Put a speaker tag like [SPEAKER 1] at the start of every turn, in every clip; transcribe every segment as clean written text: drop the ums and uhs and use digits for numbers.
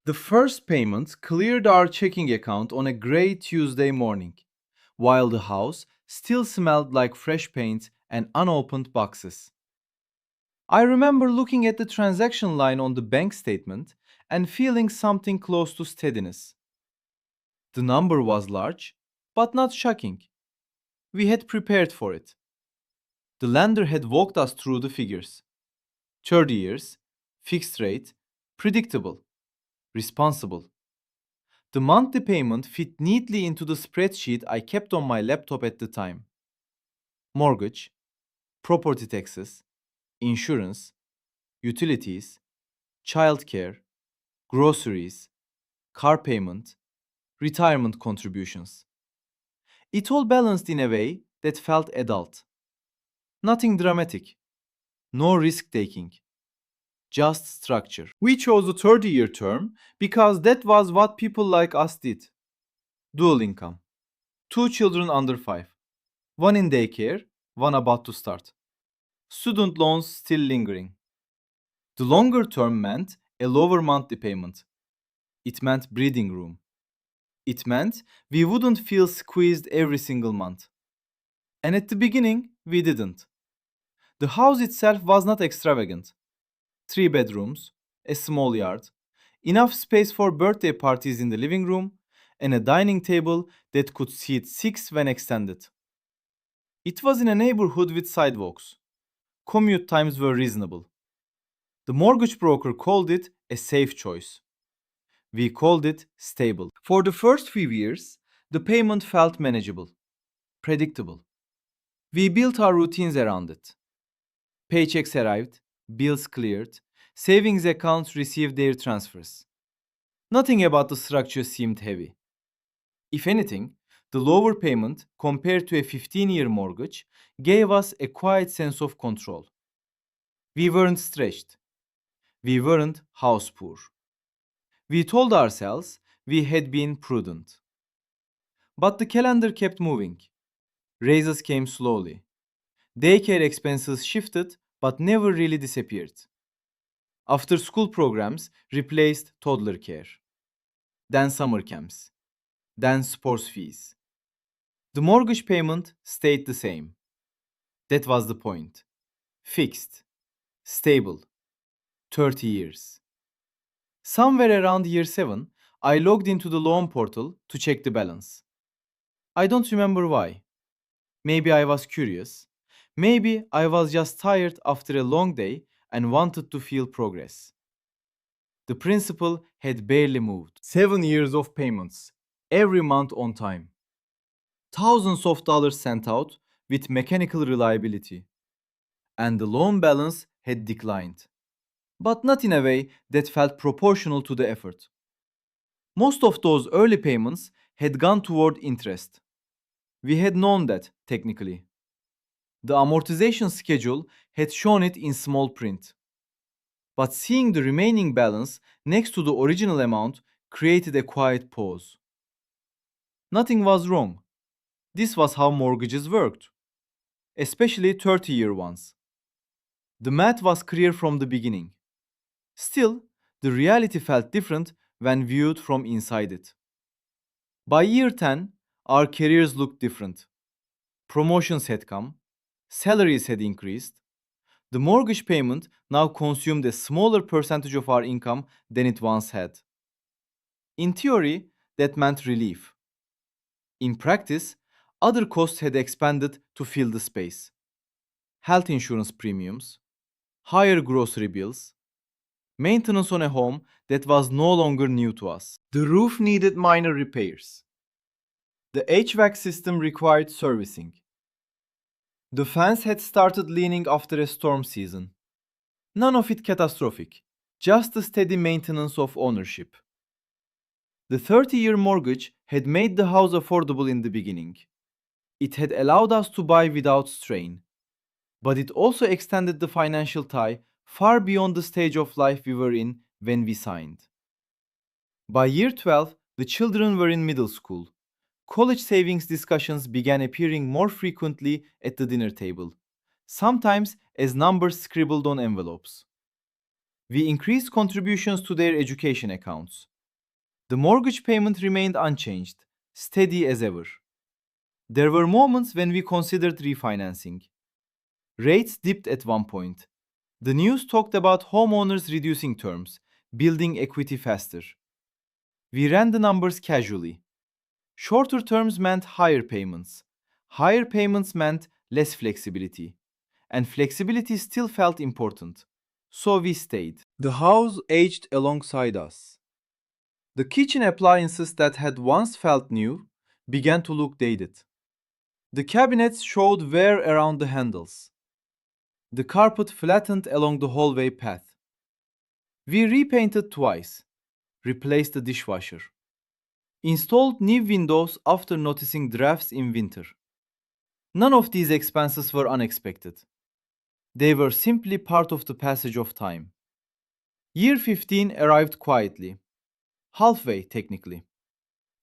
[SPEAKER 1] The first payment cleared our checking account on a gray Tuesday morning, while the house still smelled like fresh paint and unopened boxes. I remember looking at the transaction line on the bank statement and feeling something close to steadiness. The number was large, but not shocking. We had prepared for it. The lender had walked us through the figures: 30 years, fixed rate, predictable, responsible. The monthly payment fit neatly into the spreadsheet I kept on my laptop at the time. Mortgage, property taxes, insurance, utilities, childcare, groceries, car payment, retirement contributions. It all balanced in a way that felt adult. Nothing dramatic, no risk taking, just structure. We chose a 30-year term because that was what people like us did. Dual income, two children under 5, one in daycare, one about to start. Student loans still lingering. The longer term meant a lower monthly payment. It meant breathing room. It meant we wouldn't feel squeezed every single month. And at the beginning, we didn't. The house itself was not extravagant. 3 bedrooms, a small yard, enough space for birthday parties in the living room, and a dining table that could seat 6 when extended. It was in a neighborhood with sidewalks. Commute times were reasonable. The mortgage broker called it a safe choice. We called it stable. For the first few years, the payment felt manageable, predictable. We built our routines around it. Paychecks arrived, bills cleared, savings accounts received their transfers. Nothing about the structure seemed heavy. If anything, the lower payment compared to a 15-year mortgage gave us a quiet sense of control. We weren't stretched. We weren't house poor. We told ourselves we had been prudent. But the calendar kept moving. Raises came slowly. Daycare expenses shifted but never really disappeared. After school programs replaced toddler care. Then summer camps. Then sports fees. The mortgage payment stayed the same. That was the point. Fixed. Stable. 30 years. Somewhere around year 7, I logged into the loan portal to check the balance. I don't remember why. Maybe I was curious. Maybe I was just tired after a long day and wanted to feel progress. The principal had barely moved. 7 years of payments, every month on time. Thousands of dollars sent out with mechanical reliability. And the loan balance had declined. But not in a way that felt proportional to the effort. Most of those early payments had gone toward interest. We had known that, technically. The amortization schedule had shown it in small print. But seeing the remaining balance next to the original amount created a quiet pause. Nothing was wrong. This was how mortgages worked, especially 30-year ones. The math was clear from the beginning. Still, the reality felt different when viewed from inside it. By year 10, our careers looked different. Promotions had come, salaries had increased. The mortgage payment now consumed a smaller percentage of our income than it once had. In theory, that meant relief. In practice, other costs had expanded to fill the space: health insurance premiums, higher grocery bills, maintenance on a home that was no longer new to us. The roof needed minor repairs. The HVAC system required servicing. The fence had started leaning after a storm season. None of it catastrophic, just the steady maintenance of ownership. The 30-year mortgage had made the house affordable in the beginning. It had allowed us to buy without strain. But it also extended the financial tie far beyond the stage of life we were in when we signed. By year 12, the children were in middle school. College savings discussions began appearing more frequently at the dinner table, sometimes as numbers scribbled on envelopes. We increased contributions to their education accounts, The mortgage payment remained unchanged, steady as ever. There were moments when we considered refinancing. Rates dipped at one point. The news talked about homeowners reducing terms, building equity faster. We ran the numbers casually. Shorter terms meant higher payments. Higher payments meant less flexibility. And flexibility still felt important. So we stayed. The house aged alongside us. The kitchen appliances that had once felt new began to look dated. The cabinets showed wear around the handles. The carpet flattened along the hallway path. We repainted twice, replaced the dishwasher, installed new windows after noticing drafts in winter. None of these expenses were unexpected. They were simply part of the passage of time. Year 15 arrived quietly, halfway technically,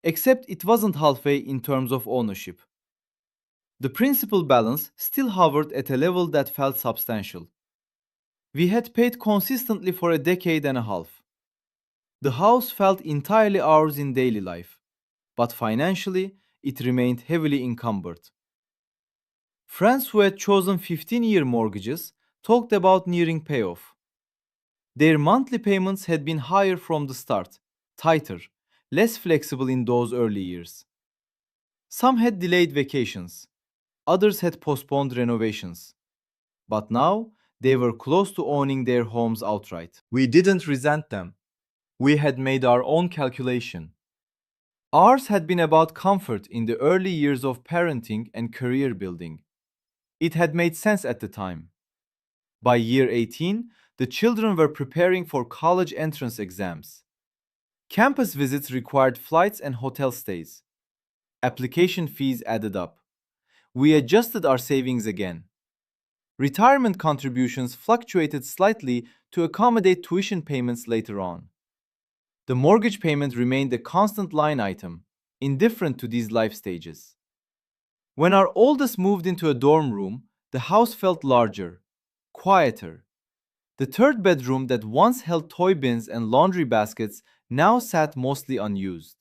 [SPEAKER 1] except it wasn't halfway in terms of ownership. The principal balance still hovered at a level that felt substantial. We had paid consistently for a decade and a half. The house felt entirely ours in daily life, but financially, it remained heavily encumbered. Friends who had chosen 15-year mortgages talked about nearing payoff. Their monthly payments had been higher from the start, tighter, less flexible in those early years. Some had delayed vacations, others had postponed renovations. But now, they were close to owning their homes outright. We didn't resent them. We had made our own calculation. Ours had been about comfort in the early years of parenting and career building. It had made sense at the time. By year 18, the children were preparing for college entrance exams. Campus visits required flights and hotel stays. Application fees added up. We adjusted our savings again. Retirement contributions fluctuated slightly to accommodate tuition payments later on. The mortgage payment remained a constant line item, indifferent to these life stages. When our oldest moved into a dorm room, the house felt larger, quieter. The third bedroom that once held toy bins and laundry baskets now sat mostly unused.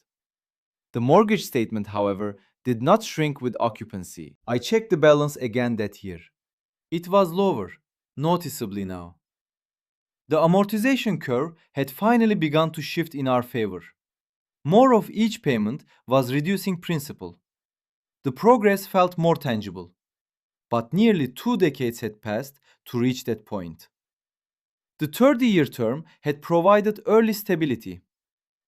[SPEAKER 1] The mortgage statement, however, did not shrink with occupancy. I checked the balance again that year. It was lower, noticeably now. The amortization curve had finally begun to shift in our favor. More of each payment was reducing principal. The progress felt more tangible. But nearly 2 decades had passed to reach that point. The 30-year term had provided early stability.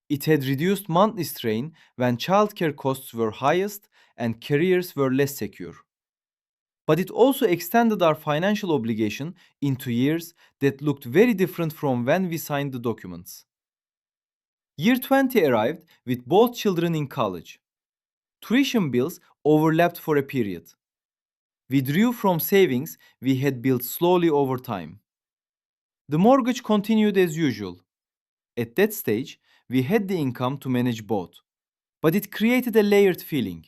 [SPEAKER 1] It had reduced monthly strain when childcare costs were highest and careers were less secure. But it also extended our financial obligation into years that looked very different from when we signed the documents. Year 20 arrived with both children in college. Tuition bills overlapped for a period. We drew from savings we had built slowly over time. The mortgage continued as usual. At that stage, we had the income to manage both, but it created a layered feeling.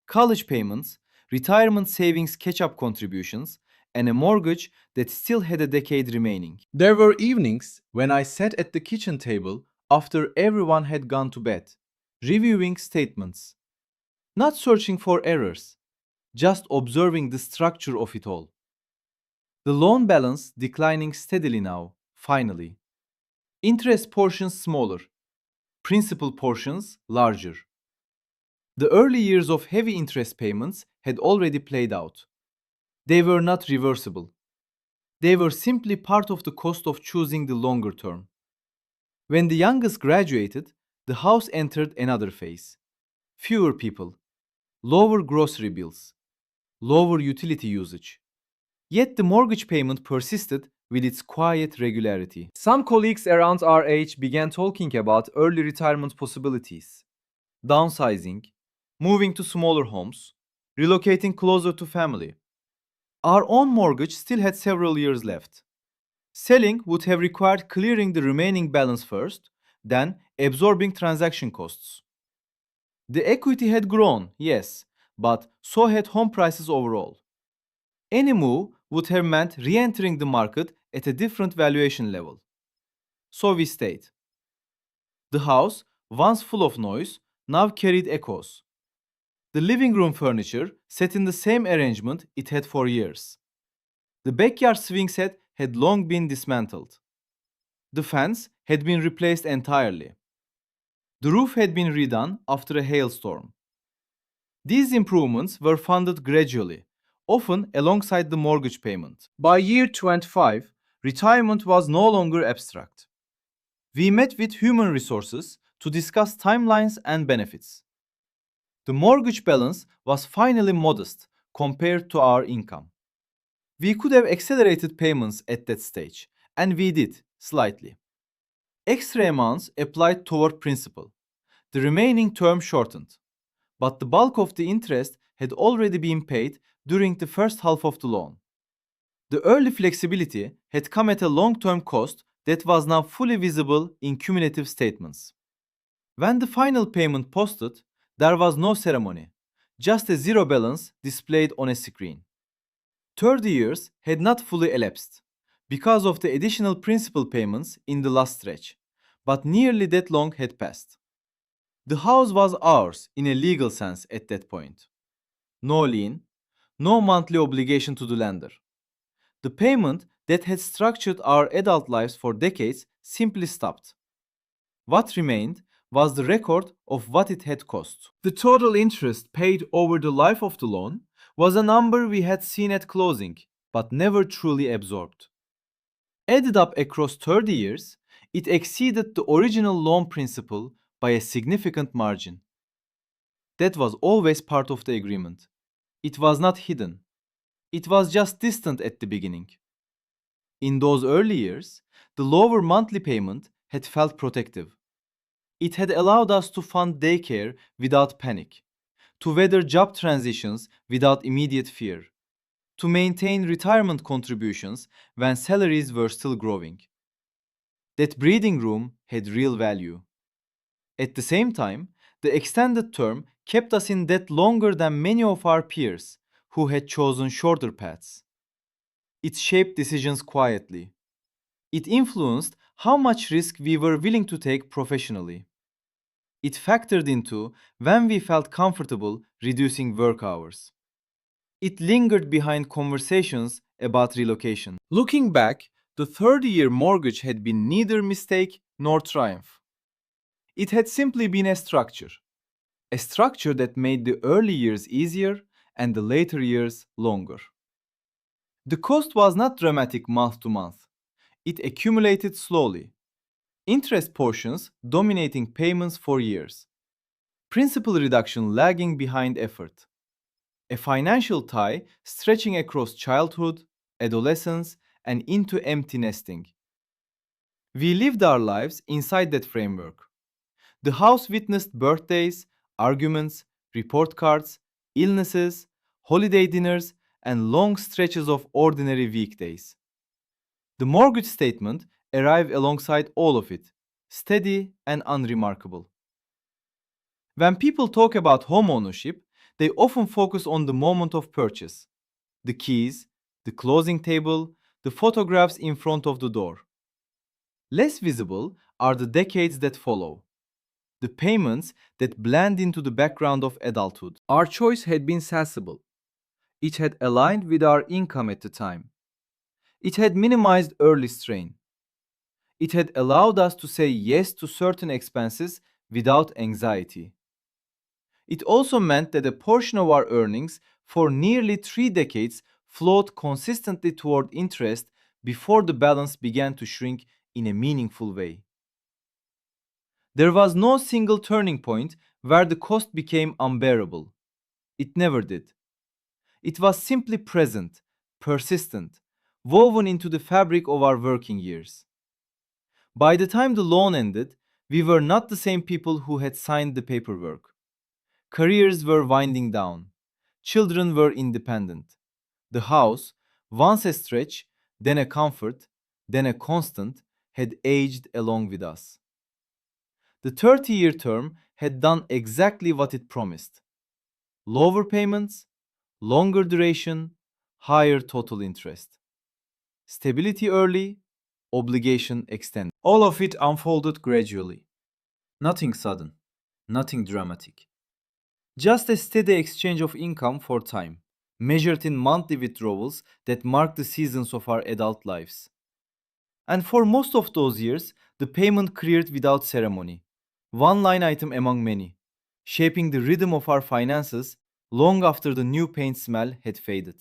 [SPEAKER 1] College payments, retirement savings catch-up contributions, and a mortgage that still had a decade remaining. There were evenings when I sat at the kitchen table after everyone had gone to bed, reviewing statements, not searching for errors, just observing the structure of it all. The loan balance declining steadily now, finally. Interest portions smaller, principal portions larger. The early years of heavy interest payments had already played out. They were not reversible. They were simply part of the cost of choosing the longer term. When the youngest graduated, the house entered another phase. Fewer people, lower grocery bills, lower utility usage. Yet the mortgage payment persisted with its quiet regularity. Some colleagues around our age began talking about early retirement possibilities, downsizing, moving to smaller homes, relocating closer to family. Our own mortgage still had several years left. Selling would have required clearing the remaining balance first, then absorbing transaction costs. The equity had grown, yes, but so had home prices overall. Any move would have meant re entering the market at a different valuation level. So we stayed. The house once full of noise, now carried echoes. The living room furniture sat in the same arrangement it had for years. The backyard swing set had long been dismantled. The fence had been replaced entirely. The roof had been redone after a hailstorm. These improvements were funded gradually, often alongside the mortgage payment. By year 25, retirement was no longer abstract. We met with human resources to discuss timelines and benefits. The mortgage balance was finally modest compared to our income. We could have accelerated payments at that stage, and we did, slightly. Extra amounts applied toward principal. The remaining term shortened, but the bulk of the interest had already been paid during the first half of the loan. The early flexibility had come at a long-term cost that was now fully visible in cumulative statements. When the final payment posted, there was no ceremony, just a zero balance displayed on a screen. 30 years had not fully elapsed because of the additional principal payments in the last stretch, but nearly that long had passed. The house was ours in a legal sense at that point. No lien, no monthly obligation to the lender. The payment that had structured our adult lives for decades simply stopped. What remained was the record of what it had cost. The total interest paid over the life of the loan was a number we had seen at closing, but never truly absorbed. Added up across 30 years, it exceeded the original loan principal by a significant margin. That was always part of the agreement. It was not hidden. It was just distant at the beginning. In those early years, the lower monthly payment had felt protective. It had allowed us to fund daycare without panic, to weather job transitions without immediate fear, to maintain retirement contributions when salaries were still growing. That breathing room had real value. At the same time, the extended term kept us in debt longer than many of our peers who had chosen shorter paths. It shaped decisions quietly. It influenced how much risk we were willing to take professionally. It factored into when we felt comfortable reducing work hours. It lingered behind conversations about relocation. Looking back, the 30-year mortgage had been neither mistake nor triumph. It had simply been a structure that made the early years easier and the later years longer. The cost was not dramatic month to month. It accumulated slowly, interest portions dominating payments for years, principal reduction lagging behind effort, a financial tie stretching across childhood, adolescence, and into empty nesting. We lived our lives inside that framework. The house witnessed birthdays, arguments, report cards, illnesses, holiday dinners, and long stretches of ordinary weekdays. The mortgage statement arrived alongside all of it, steady and unremarkable. When people talk about home ownership, they often focus on the moment of purchase, the keys, the closing table, the photographs in front of the door. Less visible are the decades that follow, the payments that blend into the background of adulthood. Our choice had been sensible. It had aligned with our income at the time. It had minimized early strain. It had allowed us to say yes to certain expenses without anxiety. It also meant that a portion of our earnings for nearly 3 decades flowed consistently toward interest before the balance began to shrink in a meaningful way. There was no single turning point where the cost became unbearable. It never did. It was simply present, persistent, woven into the fabric of our working years. By the time the loan ended, we were not the same people who had signed the paperwork. Careers were winding down. Children were independent. The house, once a stretch, then a comfort, then a constant, had aged along with us. The 30-year term had done exactly what it promised: lower payments, longer duration, higher total interest. Stability early, obligation extended. All of it unfolded gradually. Nothing sudden, nothing dramatic. Just a steady exchange of income for time, measured in monthly withdrawals that mark the seasons of our adult lives. And for most of those years, the payment cleared without ceremony, one line item among many, shaping the rhythm of our finances long after the new paint smell had faded.